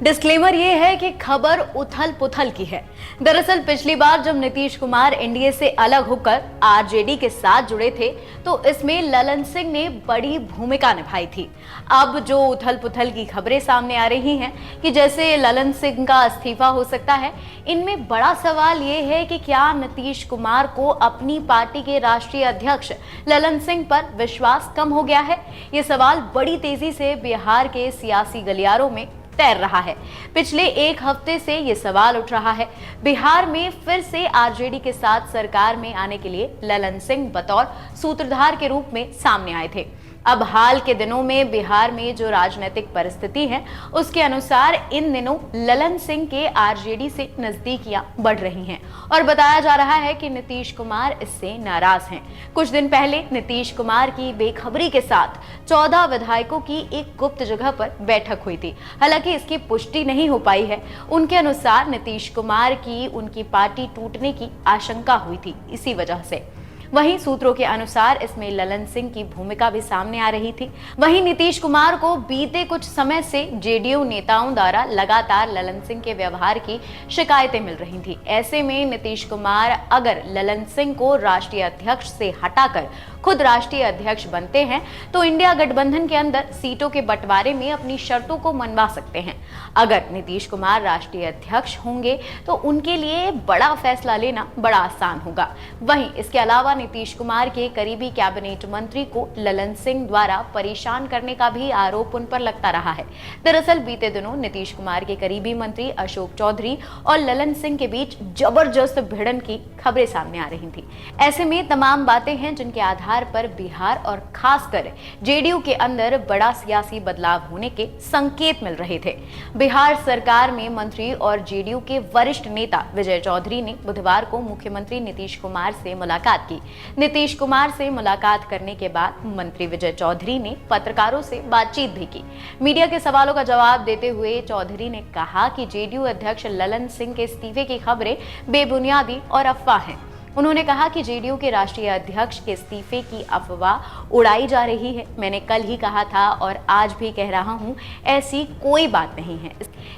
Disclaimer ये है कि खबर उथल पुथल की है। दरअसल पिछली बार जब नीतीश कुमार एनडीए से अलग होकर आरजेडी के साथ जुड़े थे तो इसमें ललन सिंह ने बड़ी भूमिका निभाई थी। अब जो उथल पुथल की खबरें सामने आ रही हैं कि जैसे ललन सिंह का इस्तीफा हो सकता है, इनमें बड़ा सवाल ये है कि क्या नीतीश कुमार को अपनी पार्टी के राष्ट्रीय अध्यक्ष ललन सिंह पर विश्वास कम हो गया है? ये सवाल बड़ी तेजी से बिहार के सियासी गलियारों में तैर रहा है। पिछले एक हफ्ते से ये सवाल उठ रहा है। बिहार में फिर से आरजेडी के साथ सरकार में आने के लिए ललन सिंह बतौर सूत्रधार के रूप में सामने आए थे। अब हाल के दिनों में बिहार में जो राजनीतिक परिस्थिति है उसके अनुसार इन दिनों ललन सिंह के आरजेडी से नजदीकियां बढ़ रही हैं और बताया जा रहा है कि नीतीश कुमार इससे नाराज हैं। कुछ दिन पहले नीतीश कुमार की बेखबरी के साथ 14 विधायकों की एक गुप्त जगह पर बैठक हुई थी। हालांकि इसकी पुष्टि नहीं हो पाई है। उनके अनुसार नीतीश कुमार की उनकी पार्टी टूटने की आशंका हुई थी इसी वजह से। वहीं सूत्रों के अनुसार इसमें ललन सिंह की भूमिका भी सामने आ रही थी। वहीं नीतीश कुमार को बीते कुछ समय से जेडीयू नेताओं द्वारा लगातार ललन सिंह के व्यवहार की शिकायतें मिल रही थी। ऐसे में नीतीश कुमार अगर ललन सिंह को राष्ट्रीय अध्यक्ष से हटाकर खुद राष्ट्रीय अध्यक्ष बनते हैं तो इंडिया गठबंधन के अंदर सीटों के बंटवारे में अपनी शर्तों को मनवा सकते हैं। अगर नीतीश कुमार राष्ट्रीय अध्यक्ष होंगे तो उनके लिए बड़ा फैसला लेना बड़ा आसान होगा। वहीं इसके अलावा नीतीश कुमार के करीबी कैबिनेट मंत्री को ललन सिंह द्वारा परेशान करने का भी आरोप उन पर लगता रहा है। दरअसल बीते दिनों नीतीश कुमार के करीबी मंत्री अशोक चौधरी और ललन सिंह के बीच जबरदस्त भिड़न की खबरें सामने आ रही थी। ऐसे में तमाम बातें हैं जिनके आधार पर बिहार और खासकर जेडीयू के अंदर बड़ा सियासी बदलाव होने के संकेत मिल रहे थे। बिहार सरकार में मंत्री और जेडीयू के वरिष्ठ नेता विजय चौधरी ने बुधवार को मुख्यमंत्री नीतीश कुमार से मुलाकात की। नीतीश कुमार से मुलाकात करने के बाद मंत्री विजय चौधरी ने पत्रकारों से बातचीत भी की। मीडिया के सवालों का जवाब देते हुए चौधरी ने कहा कि जेडीयू अध्यक्ष ललन सिंह के इस्तीफे की खबरें बेबुनियादी और अफवाह हैं। उन्होंने कहा कि जेडीयू के राष्ट्रीय अध्यक्ष के इस्तीफे की अफवाह उड़ाई जा रही है। मैंने कल ही कहा था और आज भी कह रहा हूं, ऐसी कोई बात नहीं है।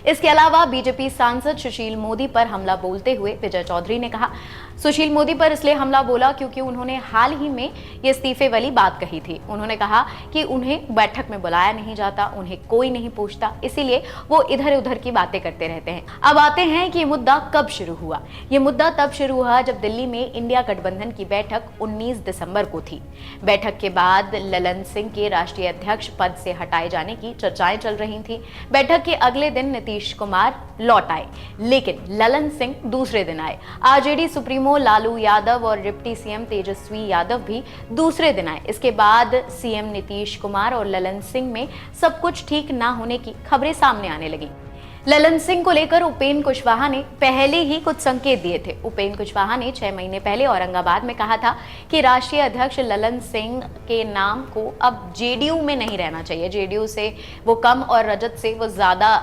इसके अलावा बीजेपी सांसद सुशील मोदी पर हमला बोलते हुए विजय चौधरी ने कहा, सुशील मोदी पर इसलिए हमला बोला क्योंकि उन्होंने हाल ही में ये इस्तीफे वाली बात कही थी। उन्होंने कहा कि उन्हें बैठक में बुलाया नहीं जाता, उन्हें कोई नहीं पूछता, इसीलिए वो इधर उधर की बातें करते रहते हैं। अब आते हैं कि ये मुद्दा कब शुरू हुआ। ये मुद्दा तब शुरू हुआ जब दिल्ली में इंडिया गठबंधन की बैठक 19 दिसंबर को थी। बैठक के बाद ललन सिंह के राष्ट्रीय अध्यक्ष पद से हटाए जाने की चर्चाएं चल रही थी। बैठक के अगले दिन नीतीश कुमार लौट आए, लेकिन ललन सिंह दूसरे दिन आए। आरजेडी सुप्रीमो लालू यादव और डिप्टी सीएम तेजस्वी यादव भी दूसरे दिन आए। इसके बाद सीएम नीतीश कुमार और ललन सिंह में सब कुछ ठीक ना होने की खबरें सामने आने लगी। ललन सिंह को लेकर उपेंद्र कुशवाहा ने पहले ही कुछ संकेत दिए थे। उपेंद्र कुशवाहा ने 6 महीने पहले औरंगाबाद में कहा था कि राष्ट्रीय अध्यक्ष ललन सिंह के नाम को अब जेडीयू में नहीं रहना चाहिए। जेडीयू से वो कम और रजत से वो ज्यादा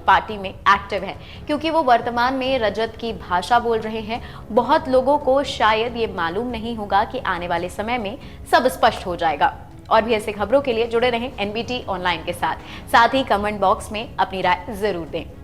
पार्टी में एक्टिव है, क्योंकि वो वर्तमान में रजत की भाषा बोल रहे हैं। बहुत लोगों को शायद ये मालूम नहीं होगा कि आने वाले समय में सब स्पष्ट हो जाएगा। और भी ऐसे खबरों के लिए जुड़े रहें एनबीटी ऑनलाइन के साथ ही कमेंट बॉक्स में अपनी राय जरूर दें।